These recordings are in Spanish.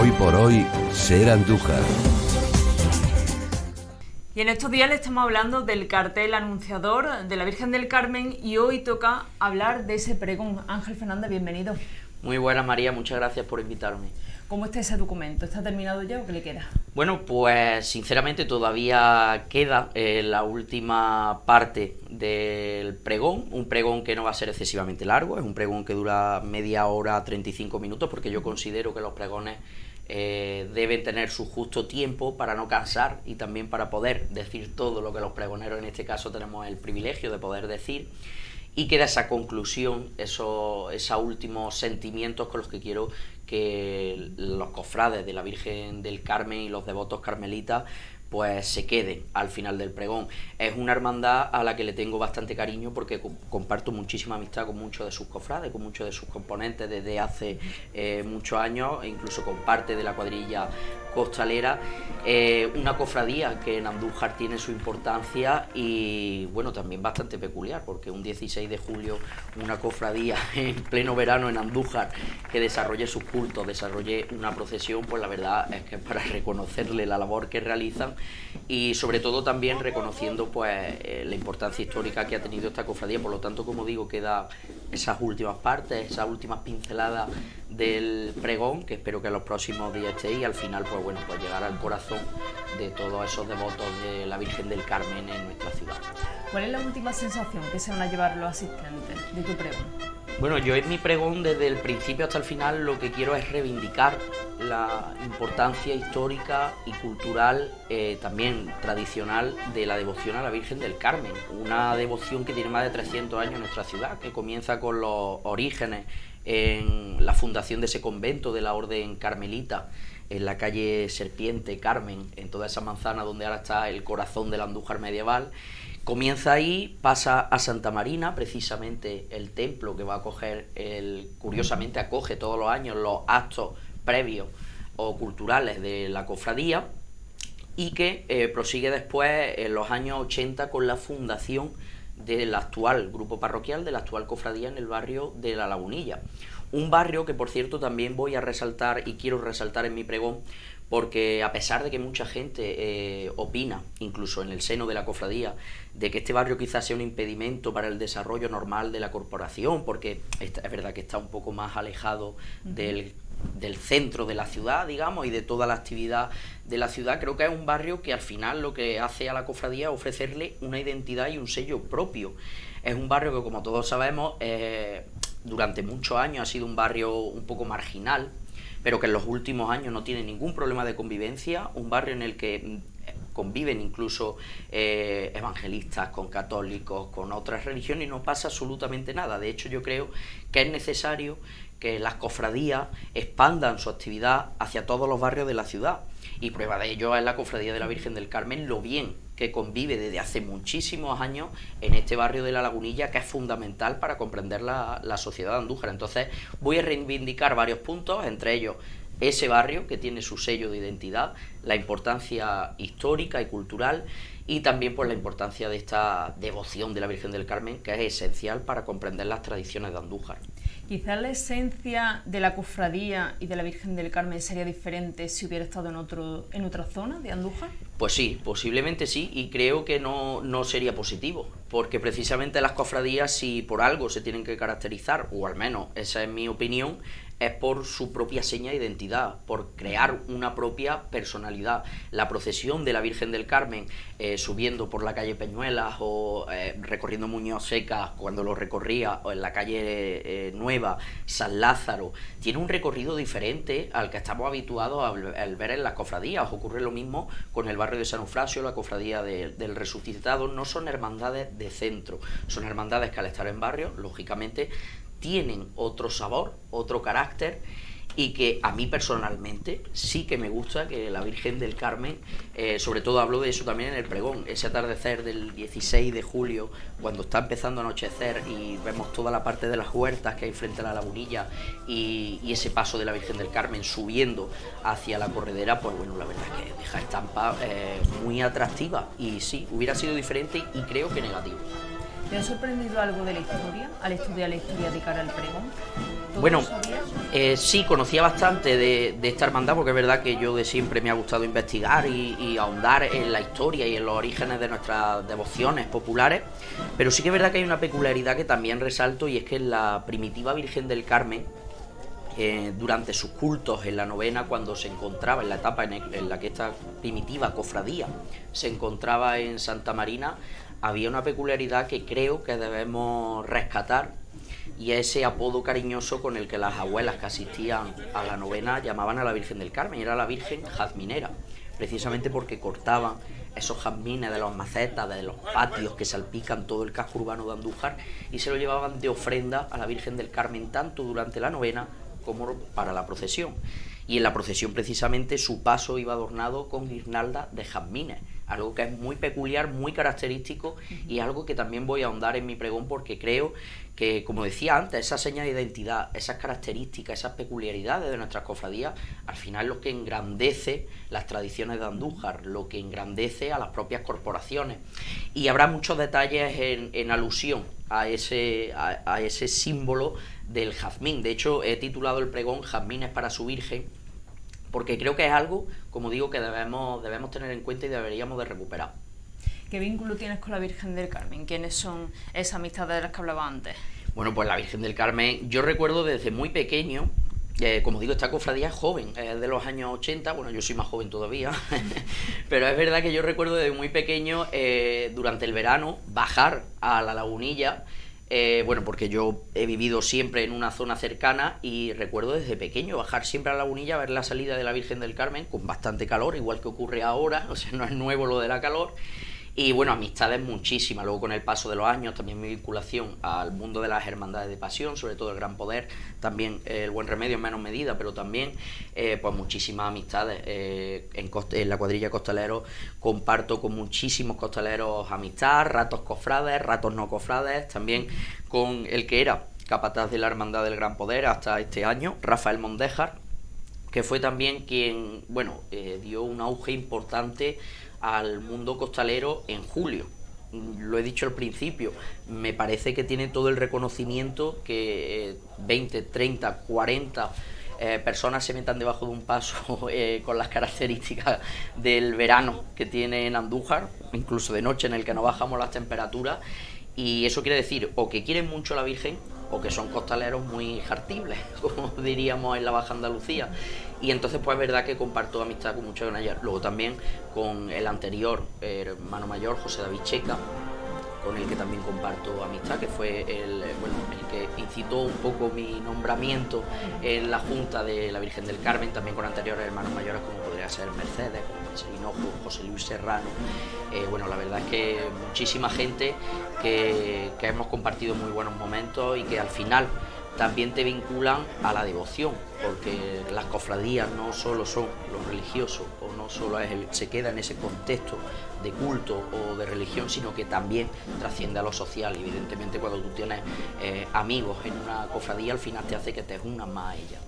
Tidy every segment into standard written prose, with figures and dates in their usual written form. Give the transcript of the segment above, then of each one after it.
Hoy por hoy, ser Andújar. Y en estos días le estamos hablando del cartel anunciador de la Virgen del Carmen y hoy toca hablar de ese pregón. Ángel Fernández, bienvenido. Muy buenas, María, muchas gracias por invitarme. ¿Cómo está ese documento? ¿Está terminado ya o qué le queda? Bueno, pues sinceramente todavía queda la última parte del pregón, un pregón que no va a ser excesivamente largo, es un pregón que dura media hora, 35 minutos, porque yo considero que los pregones deben tener su justo tiempo para no cansar y también para poder decir todo lo que los pregoneros en este caso tenemos el privilegio de poder decir. Y queda esa conclusión, esos últimos sentimientos con los que quiero que los cofrades de la Virgen del Carmen y los devotos carmelitas pues se queden al final del pregón. Es una hermandad a la que le tengo bastante cariño porque comparto muchísima amistad con muchos de sus cofrades, con muchos de sus componentes desde hace muchos años, e incluso con parte de la cuadrilla costalera. Una cofradía que en Andújar tiene su importancia y bueno, también bastante peculiar, porque un 16 de julio una cofradía en pleno verano en Andújar que desarrolle sus cultos, desarrolle una procesión, pues la verdad es que es para reconocerle la labor que realizan y sobre todo también reconociendo pues la importancia histórica que ha tenido esta cofradía. Por lo tanto, como digo, queda esas últimas partes, esas últimas pinceladas del pregón, que espero que en los próximos días esté y al final pues bueno, pues llegar al corazón de todos esos devotos de la Virgen del Carmen en nuestra ciudad. ¿Cuál es la última sensación que se van a llevar los asistentes de tu pregón? Bueno, yo en mi pregón desde el principio hasta el final lo que quiero es reivindicar la importancia histórica y cultural, también tradicional, de la devoción a la Virgen del Carmen. Una devoción que tiene más de 300 años en nuestra ciudad, que comienza con los orígenes en la fundación de ese convento de la Orden Carmelita, en la calle Serpiente, Carmen, en toda esa manzana donde ahora está el corazón del Andújar medieval. Comienza ahí, pasa a Santa Marina, precisamente el templo que va a acoger, curiosamente acoge todos los años los actos previos o culturales de la cofradía y que prosigue después en los años 80 con la fundación del actual grupo parroquial, de la actual cofradía en el barrio de La Lagunilla. Un barrio que, por cierto, también voy a resaltar y quiero resaltar en mi pregón, porque a pesar de que mucha gente opina, incluso en el seno de la cofradía, de que este barrio quizás sea un impedimento para el desarrollo normal de la corporación, porque es verdad que está un poco más alejado del centro de la ciudad, digamos, y de toda la actividad de la ciudad, creo que es un barrio que al final lo que hace a la cofradía es ofrecerle una identidad y un sello propio. Es un barrio que, como todos sabemos, durante muchos años ha sido un barrio un poco marginal, pero que en los últimos años no tiene ningún problema de convivencia, un barrio en el que conviven incluso evangelistas con católicos, con otras religiones, y no pasa absolutamente nada. De hecho, yo creo que es necesario que las cofradías expandan su actividad hacia todos los barrios de la ciudad, y prueba de ello es la cofradía de la Virgen del Carmen, lo bien que convive desde hace muchísimos años en este barrio de La Lagunilla, que es fundamental para comprender la sociedad de Andújar. Entonces voy a reivindicar varios puntos, entre ellos ese barrio que tiene su sello de identidad, la importancia histórica y cultural, y también pues la importancia de esta devoción de la Virgen del Carmen, que es esencial para comprender las tradiciones de Andújar. Quizás la esencia de la cofradía y de la Virgen del Carmen sería diferente si hubiera estado en otra zona de Andújar. Pues sí, posiblemente sí, y creo que no sería positivo, porque precisamente las cofradías, si por algo se tienen que caracterizar, o al menos esa es mi opinión, es por su propia seña de identidad, por crear una propia personalidad. La procesión de la Virgen del Carmen subiendo por la calle Peñuelas o recorriendo Muñoz Seca cuando lo recorría, o en la calle Nueva, San Lázaro, tiene un recorrido diferente al que estamos habituados al ver en las cofradías. Ocurre lo mismo con el barrio de San Eufrasio, la cofradía del Resucitado. No son hermandades de centro, son hermandades que al estar en barrio, lógicamente, tienen otro sabor, otro carácter, y que a mí personalmente sí que me gusta que la Virgen del Carmen, sobre todo hablo de eso también en el pregón, ese atardecer del 16 de julio, cuando está empezando a anochecer y vemos toda la parte de las huertas que hay frente a La Lagunilla y ese paso de la Virgen del Carmen subiendo hacia la corredera, pues bueno, la verdad es que deja estampa muy atractiva, y sí, hubiera sido diferente y creo que negativo. ¿Te ha sorprendido algo de la historia al estudiar la historia de cara al pregón? Bueno, ¿Lo sabías? sí, conocía bastante de esta hermandad, porque es verdad que yo de siempre me ha gustado investigar y ahondar en la historia y en los orígenes de nuestras devociones populares, pero sí que es verdad que hay una peculiaridad que también resalto, y es que la primitiva Virgen del Carmen, durante sus cultos en la novena, cuando se encontraba en la etapa en la que esta primitiva cofradía se encontraba en Santa Marina, había una peculiaridad que creo que debemos rescatar, y ese apodo cariñoso con el que las abuelas que asistían a la novena llamaban a la Virgen del Carmen. Era la Virgen jazminera, precisamente porque cortaban esos jazmines de las macetas, de los patios que salpican todo el casco urbano de Andújar, y se lo llevaban de ofrenda a la Virgen del Carmen, tanto durante la novena como para la procesión. Y en la procesión, precisamente, su paso iba adornado con guirnaldas de jazmines, algo que es muy peculiar, muy característico, y algo que también voy a ahondar en mi pregón, porque creo que, como decía antes, esa seña de identidad, esas características, esas peculiaridades de nuestras cofradías, al final es lo que engrandece las tradiciones de Andújar, lo que engrandece a las propias corporaciones. Y habrá muchos detalles en alusión a ese símbolo del jazmín. De hecho, he titulado el pregón Jazmines para su Virgen, porque creo que es algo, como digo, que debemos tener en cuenta y deberíamos de recuperar. ¿Qué vínculo tienes con la Virgen del Carmen? ¿Quiénes son esas amistades de las que hablaba antes? Bueno, pues la Virgen del Carmen, yo recuerdo desde muy pequeño, como digo, esta cofradía es joven, es de los años 80, bueno, yo soy más joven todavía, pero es verdad que yo recuerdo desde muy pequeño, durante el verano, bajar a la Lagunilla. Bueno, porque yo he vivido siempre en una zona cercana, y recuerdo desde pequeño bajar siempre a la Lagunilla a ver la salida de la Virgen del Carmen, con bastante calor, igual que ocurre ahora, o sea, no es nuevo lo de la calor. Y bueno, amistades muchísimas. Luego, con el paso de los años, también mi vinculación al mundo de las hermandades de pasión, sobre todo el Gran Poder, también el Buen Remedio en menos medida, pero también pues muchísimas amistades. En la cuadrilla Costaleros comparto con muchísimos costaleros amistad, ratos cofrades, ratos no cofrades, también con el que era capataz de la Hermandad del Gran Poder hasta este año, Rafael Mondéjar, que fue también quien, bueno, dio un auge importante al mundo costalero en julio. Lo he dicho al principio, me parece que tiene todo el reconocimiento que 20, 30, 40 personas se metan debajo de un paso con las características del verano que tiene en Andújar, incluso de noche, en el que no bajamos las temperaturas, y eso quiere decir o que quieren mucho a la Virgen o que son costaleros muy jartibles, como diríamos en la Baja Andalucía. Y entonces pues es verdad que comparto amistad con muchos de ellos. Luego también con el anterior hermano mayor, José David Checa, con el que también comparto amistad, que fue el que incitó un poco mi nombramiento en la Junta de la Virgen del Carmen, también con anteriores hermanos mayores como podría ser Mercedes, José Hinojo, José Luis Serrano. Bueno, la verdad es que muchísima gente que hemos compartido muy buenos momentos y que al final también te vinculan a la devoción, porque las cofradías no solo son lo religioso o no solo se queda en ese contexto de culto o de religión, sino que también trasciende a lo social. Y evidentemente cuando tú tienes amigos en una cofradía, al final te hace que te unas más a ella.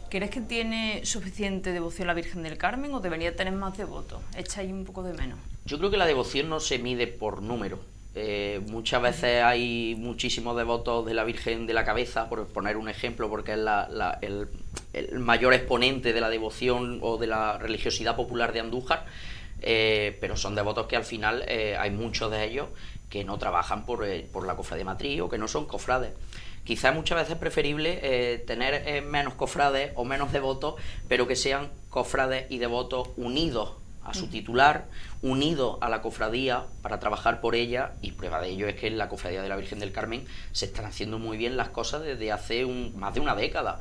¿Crees que tiene suficiente devoción la Virgen del Carmen o debería tener más devotos? ¿Echa ahí un poco de menos? Yo creo que la devoción no se mide por número. Muchas veces hay muchísimos devotos de la Virgen de la Cabeza, por poner un ejemplo, porque es el mayor exponente de la devoción o de la religiosidad popular de Andújar, pero son devotos que al final hay muchos de ellos que no trabajan por la cofradía matriz o que no son cofrades. Quizás muchas veces es preferible tener menos cofrades o menos devotos, pero que sean cofrades y devotos unidos a su titular, unido a la cofradía para trabajar por ella, y prueba de ello es que en la cofradía de la Virgen del Carmen se están haciendo muy bien las cosas desde hace más de una década.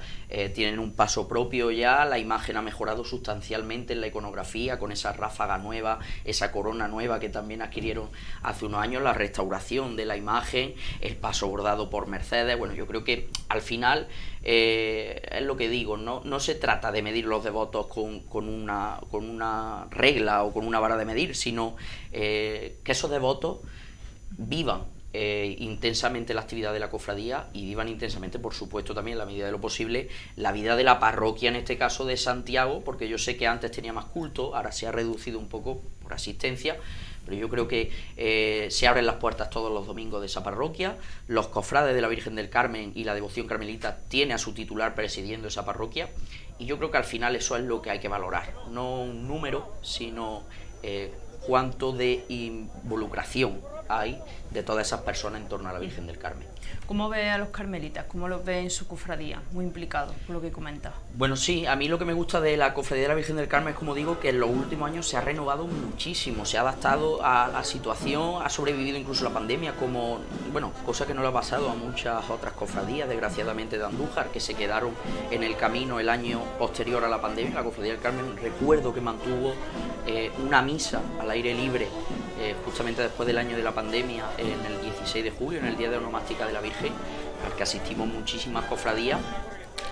Tienen un paso propio ya, la imagen ha mejorado sustancialmente en la iconografía, con esa ráfaga nueva, esa corona nueva que también adquirieron hace unos años, la restauración de la imagen, el paso bordado por Mercedes. Bueno, yo creo que al final es lo que digo, no se trata de medir los devotos con una regla o con una vara de medir, sino que esos devotos vivan intensamente la actividad de la cofradía y vivan intensamente, por supuesto, también en la medida de lo posible, la vida de la parroquia, en este caso de Santiago, porque yo sé que antes tenía más culto, ahora se ha reducido un poco por asistencia, pero yo creo que se abren las puertas todos los domingos de esa parroquia, los cofrades de la Virgen del Carmen y la devoción carmelita tiene a su titular presidiendo esa parroquia, y yo creo que al final eso es lo que hay que valorar, no un número, sino cuánto de involucración hay de todas esas personas en torno a la Virgen del Carmen. ¿Cómo ve a los carmelitas? ¿Cómo los ve en su cofradía? Muy implicados, por lo que comenta. Bueno, sí, a mí lo que me gusta de la Cofradía de la Virgen del Carmen es, como digo, que en los últimos años se ha renovado muchísimo, se ha adaptado a la situación, ha sobrevivido incluso la pandemia, como, bueno, cosa que no le ha pasado a muchas otras cofradías, desgraciadamente, de Andújar, que se quedaron en el camino el año posterior a la pandemia. La Cofradía del Carmen, recuerdo que mantuvo una misa al aire libre justamente después del año de la pandemia, en el 16 de julio, en el Día de Onomástica de la Virgen, al que asistimos muchísimas cofradías.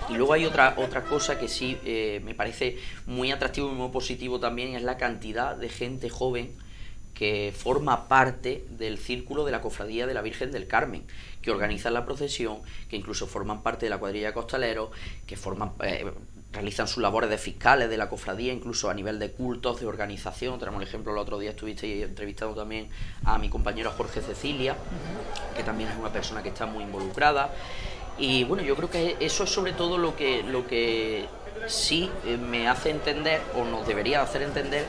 Y luego hay otra cosa que sí me parece muy atractivo y muy positivo también, es la cantidad de gente joven que forma parte del círculo de la Cofradía de la Virgen del Carmen, que organizan la procesión, que incluso forman parte de la cuadrilla de costaleros, que realizan sus labores de fiscales de la cofradía, incluso a nivel de cultos, de organización. Tenemos el ejemplo, el otro día estuviste entrevistando también a mi compañero Jorge Cecilia, que también es una persona que está muy involucrada. Y bueno, yo creo que eso es sobre todo lo que sí me hace entender, o nos debería hacer entender,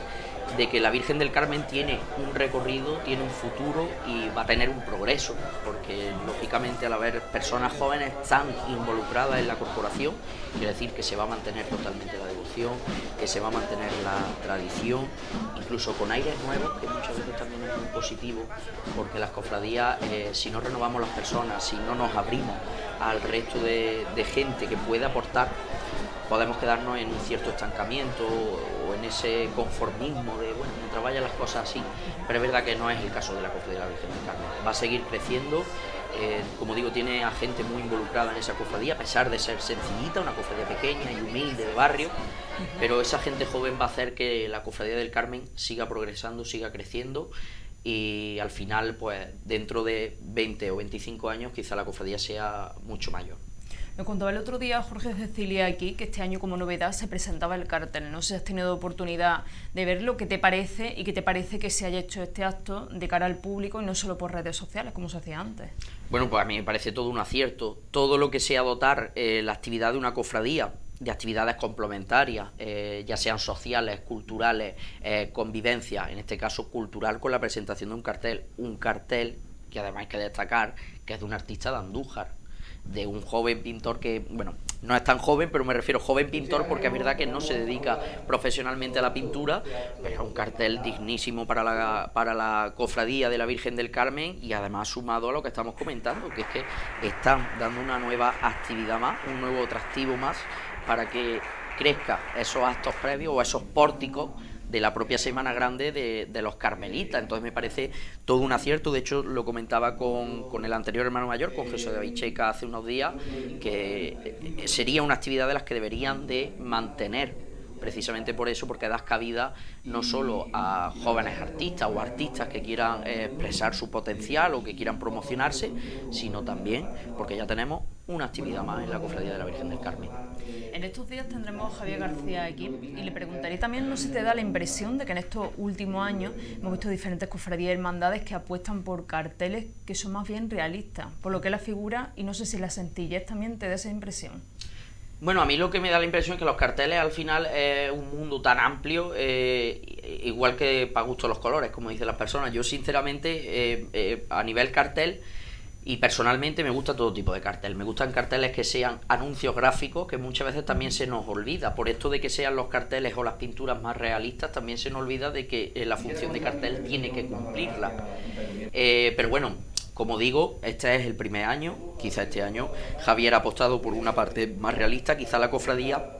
de que la Virgen del Carmen tiene un recorrido, tiene un futuro y va a tener un progreso, porque lógicamente al haber personas jóvenes tan involucradas en la corporación, quiere decir que se va a mantener totalmente la devoción, que se va a mantener la tradición, incluso con aires nuevos, que muchas veces también es muy positivo, porque las cofradías, si no renovamos las personas, si no nos abrimos al resto de gente que puede aportar, podemos quedarnos en un cierto estancamiento o en ese conformismo de, bueno, mientras vayan las cosas así. Pero es verdad que no es el caso de la Cofradía de la Virgen del Carmen. Va a seguir creciendo, como digo, tiene a gente muy involucrada en esa cofradía, a pesar de ser sencillita, una cofradía pequeña y humilde de barrio, pero esa gente joven va a hacer que la Cofradía del Carmen siga progresando, siga creciendo, y al final, pues dentro de 20 o 25 años, quizá la cofradía sea mucho mayor. Me contaba el otro día Jorge Cecilia aquí que este año, como novedad, se presentaba el cartel. No sé si has tenido oportunidad de verlo, qué te parece y qué te parece que se haya hecho este acto de cara al público y no solo por redes sociales, como se hacía antes. Bueno, pues a mí me parece todo un acierto. Todo lo que sea dotar la actividad de una cofradía de actividades complementarias, ya sean sociales, culturales, convivencia, en este caso cultural, con la presentación de un cartel que además hay que destacar que es de un artista de Andújar, de un joven pintor que, bueno, no es tan joven, pero me refiero joven pintor porque es verdad que no se dedica profesionalmente a la pintura, pero es un cartel dignísimo para la cofradía de la Virgen del Carmen, y además sumado a lo que estamos comentando, que es que están dando una nueva actividad más, un nuevo atractivo más para que crezca esos actos previos o esos pórticos de la propia Semana Grande de los carmelitas. Entonces me parece todo un acierto. De hecho, lo comentaba con el anterior hermano mayor, con José David Checa, hace unos días, que sería una actividad de las que deberían de mantener, precisamente por eso, porque das cabida no solo a jóvenes artistas o artistas que quieran expresar su potencial o que quieran promocionarse, sino también porque ya tenemos una actividad más en la Cofradía de la Virgen del Carmen. En estos días tendremos a Javier García aquí y le preguntaré también, ¿no se te da la impresión de que en estos últimos años hemos visto diferentes cofradías y hermandades que apuestan por carteles que son más bien realistas, por lo que es la figura, y no sé si la sencillez también te da esa impresión? Bueno, a mí lo que me da la impresión es que los carteles al final es un mundo tan amplio, igual que para gusto los colores, como dicen las personas. Yo sinceramente, a nivel cartel, y personalmente me gusta todo tipo de cartel. Me gustan carteles que sean anuncios gráficos, que muchas veces también se nos olvida. Por esto de que sean los carteles o las pinturas más realistas, también se nos olvida de que la función de cartel tiene que cumplirla. Pero bueno, como digo, este es el primer año. Quizá este año Javier ha apostado por una parte más realista, quizá la cofradía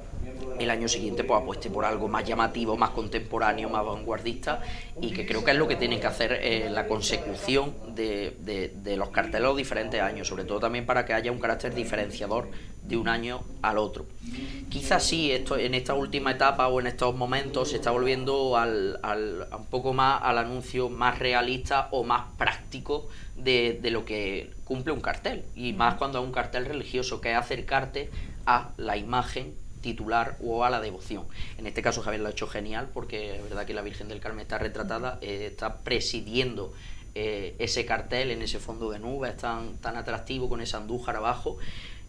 el año siguiente pues apueste por algo más llamativo, más contemporáneo, más vanguardista, y que creo que es lo que tienen que hacer la consecución de los carteles los diferentes años, sobre todo también para que haya un carácter diferenciador de un año al otro. Quizás sí, esto en esta última etapa o en estos momentos se está volviendo un poco más al anuncio más realista o más práctico de lo que cumple un cartel, y más cuando es un cartel religioso, que es acercarte a la imagen titular o a la devoción. En este caso Javier lo ha hecho genial, porque es verdad que la Virgen del Carmen está retratada, está presidiendo ese cartel en ese fondo de nubes tan atractivo con esa andújar abajo.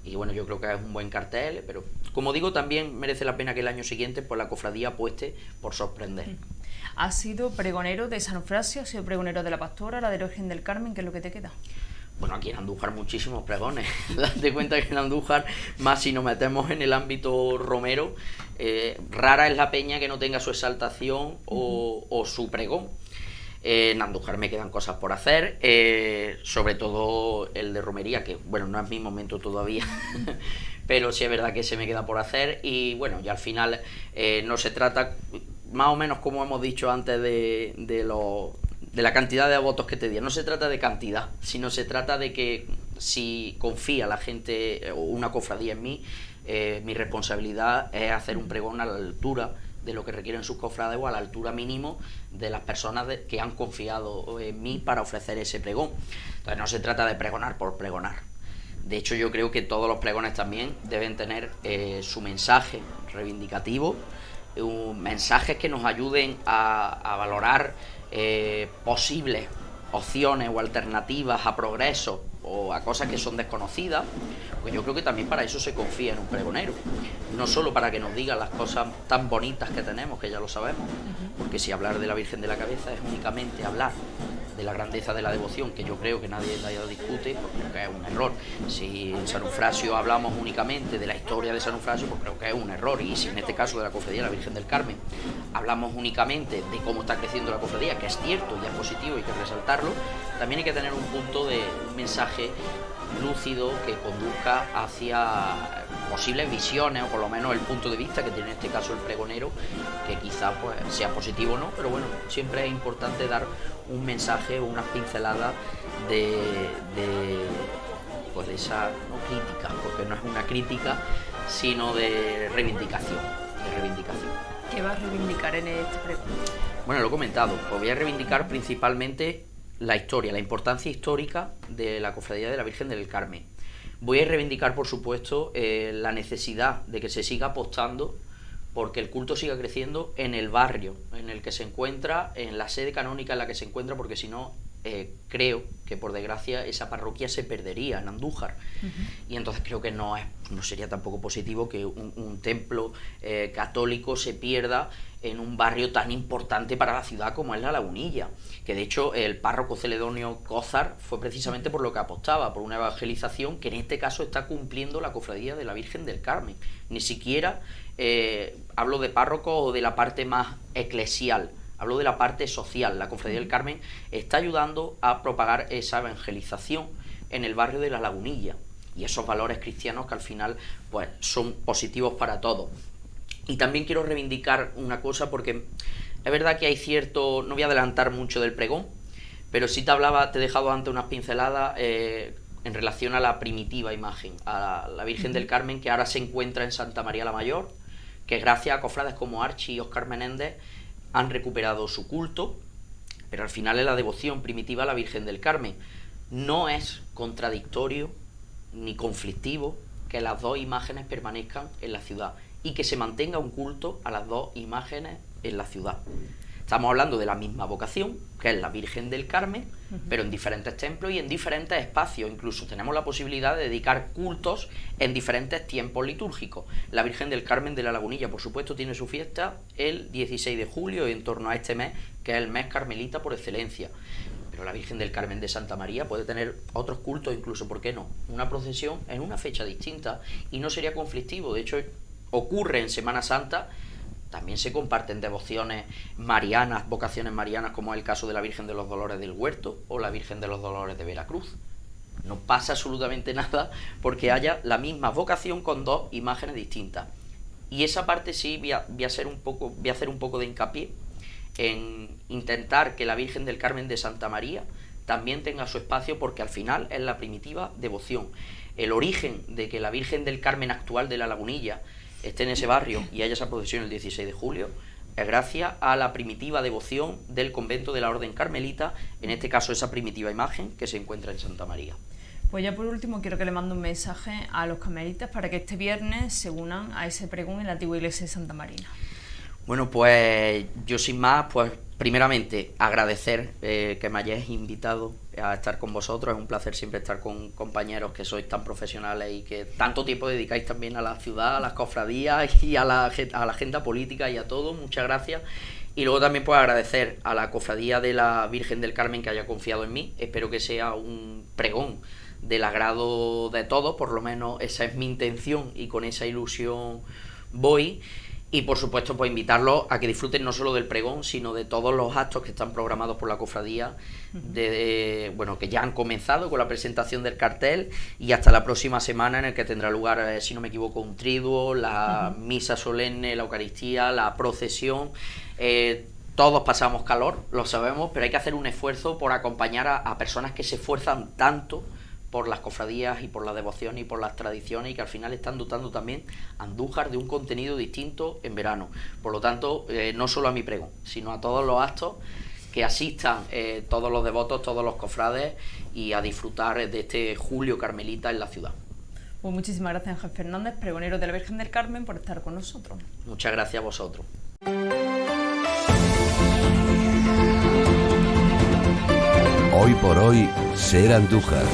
Y bueno, yo creo que es un buen cartel, pero como digo, también merece la pena que el año siguiente pues la cofradía apueste por sorprender. ¿Has sido pregonero de San Eufrasio, has sido pregonero de la Pastora, la de la Virgen del Carmen? ¿Qué es lo que te queda? Bueno, aquí en Andújar muchísimos pregones. Date cuenta que en Andújar, más si nos metemos en el ámbito romero, rara es la peña que no tenga su exaltación o su pregón. En Andújar me quedan cosas por hacer, sobre todo el de romería, que bueno, no es mi momento todavía, pero sí es verdad que se me queda por hacer. Y bueno, ya al final no se trata, más o menos como hemos dicho antes de la cantidad de votos que te di, no se trata de cantidad, sino se trata de que si confía la gente o una cofradía en mí, mi responsabilidad es hacer un pregón a la altura de lo que requieren sus cofrades o a la altura mínimo de las personas que han confiado en mí para ofrecer ese pregón. Entonces no se trata de pregonar por pregonar. De hecho, yo creo que todos los pregones también deben tener su mensaje reivindicativo, mensajes que nos ayuden a valorar posibles opciones o alternativas a progreso o a cosas que son desconocidas. Pues yo creo que también para eso se confía en un pregonero, no solo para que nos diga las cosas tan bonitas que tenemos, que ya lo sabemos, porque si hablar de la Virgen de la Cabeza es únicamente hablar de la grandeza de la devoción, que yo creo que nadie la discute, pues creo que es un error. Si en San Eufrasio hablamos únicamente de la historia de San Eufrasio, pues creo que es un error. Y si en este caso de la cofradía de la Virgen del Carmen hablamos únicamente de cómo está creciendo la cofradía, que es cierto y es positivo, hay que resaltarlo, también hay que tener un punto de un mensaje lúcido que conduzca hacia posibles visiones, o por lo menos el punto de vista que tiene en este caso el pregonero, que quizá pues sea positivo o no, pero bueno, siempre es importante dar un mensaje o unas pinceladas de esa, no crítica, porque no es una crítica, sino de reivindicación. ¿Qué vas a reivindicar en este pregón? Bueno, lo he comentado, pues voy a reivindicar principalmente la historia, la importancia histórica de la cofradía de la Virgen del Carmen. Voy a reivindicar, por supuesto, la necesidad de que se siga apostando porque el culto siga creciendo en el barrio en el que se encuentra, en la sede canónica en la que se encuentra, porque si no, creo que por desgracia esa parroquia se perdería en Andújar. Y entonces creo que no sería tampoco positivo que un templo católico se pierda en un barrio tan importante para la ciudad como es La Lagunilla, que de hecho el párroco celedonio Cózar fue precisamente por lo que apostaba, por una evangelización que en este caso está cumpliendo la cofradía de la Virgen del Carmen. Ni siquiera hablo de párroco o de la parte más eclesial, hablo de la parte social. La cofradía del Carmen está ayudando a propagar esa evangelización en el barrio de La Lagunilla y esos valores cristianos que al final pues son positivos para todos. Y también quiero reivindicar una cosa, porque es verdad que hay cierto, no voy a adelantar mucho del pregón, pero sí te he dejado antes unas pinceladas en relación a la primitiva imagen, a la Virgen del Carmen, que ahora se encuentra en Santa María la Mayor, que gracias a cofrades como Archi y Óscar Menéndez han recuperado su culto, pero al final es la devoción primitiva a la Virgen del Carmen. No es contradictorio ni conflictivo que las dos imágenes permanezcan en la ciudad y que se mantenga un culto a las dos imágenes en la ciudad. Estamos hablando de la misma vocación, que es la Virgen del Carmen, pero en diferentes templos y en diferentes espacios. Incluso tenemos la posibilidad de dedicar cultos en diferentes tiempos litúrgicos. La Virgen del Carmen de La Lagunilla, por supuesto, tiene su fiesta el 16 de julio, en torno a este mes, que es el mes carmelita por excelencia. Pero la Virgen del Carmen de Santa María puede tener otros cultos, incluso, ¿por qué no?, una procesión en una fecha distinta, y no sería conflictivo. De hecho, ocurre en Semana Santa. También se comparten devociones marianas, vocaciones marianas, como es el caso de la Virgen de los Dolores del Huerto o la Virgen de los Dolores de Veracruz. No pasa absolutamente nada porque haya la misma vocación con dos imágenes distintas. Y esa parte sí voy a hacer un poco de hincapié en intentar que la Virgen del Carmen de Santa María también tenga su espacio, porque al final es la primitiva devoción. El origen de que la Virgen del Carmen actual de La Lagunilla esté en ese barrio y haya esa procesión el 16 de julio, es gracias a la primitiva devoción del convento de la Orden Carmelita, en este caso esa primitiva imagen que se encuentra en Santa María. Pues ya por último quiero que le mande un mensaje a los carmelitas para que este viernes se unan a ese pregón en la antigua iglesia de Santa Marina. Bueno, pues yo sin más, pues primeramente agradecer que me hayáis invitado a estar con vosotros. Es un placer siempre estar con compañeros que sois tan profesionales y que tanto tiempo dedicáis también a la ciudad, a las cofradías y a la agenda política y a todo. Muchas gracias. Y luego también pues agradecer a la Cofradía de la Virgen del Carmen que haya confiado en mí. Espero que sea un pregón del agrado de todos, por lo menos esa es mi intención y con esa ilusión voy. Y por supuesto pues invitarlos a que disfruten no solo del pregón, sino de todos los actos que están programados por la cofradía, bueno, que ya han comenzado con la presentación del cartel y hasta la próxima semana en el que tendrá lugar, si no me equivoco, un triduo, la misa solemne, la Eucaristía, la procesión. Todos pasamos calor, lo sabemos, pero hay que hacer un esfuerzo por acompañar a personas que se esfuerzan tanto por las cofradías y por la devoción y por las tradiciones y que al final están dotando también a Andújar de un contenido distinto en verano. Por lo tanto, no solo a mi pregón, sino a todos los actos que asistan todos los devotos, todos los cofrades y a disfrutar de este julio carmelita en la ciudad. Pues muchísimas gracias, Ángel Fernández, pregonero de la Virgen del Carmen, por estar con nosotros. Muchas gracias a vosotros. Hoy por hoy, Ser Andújar.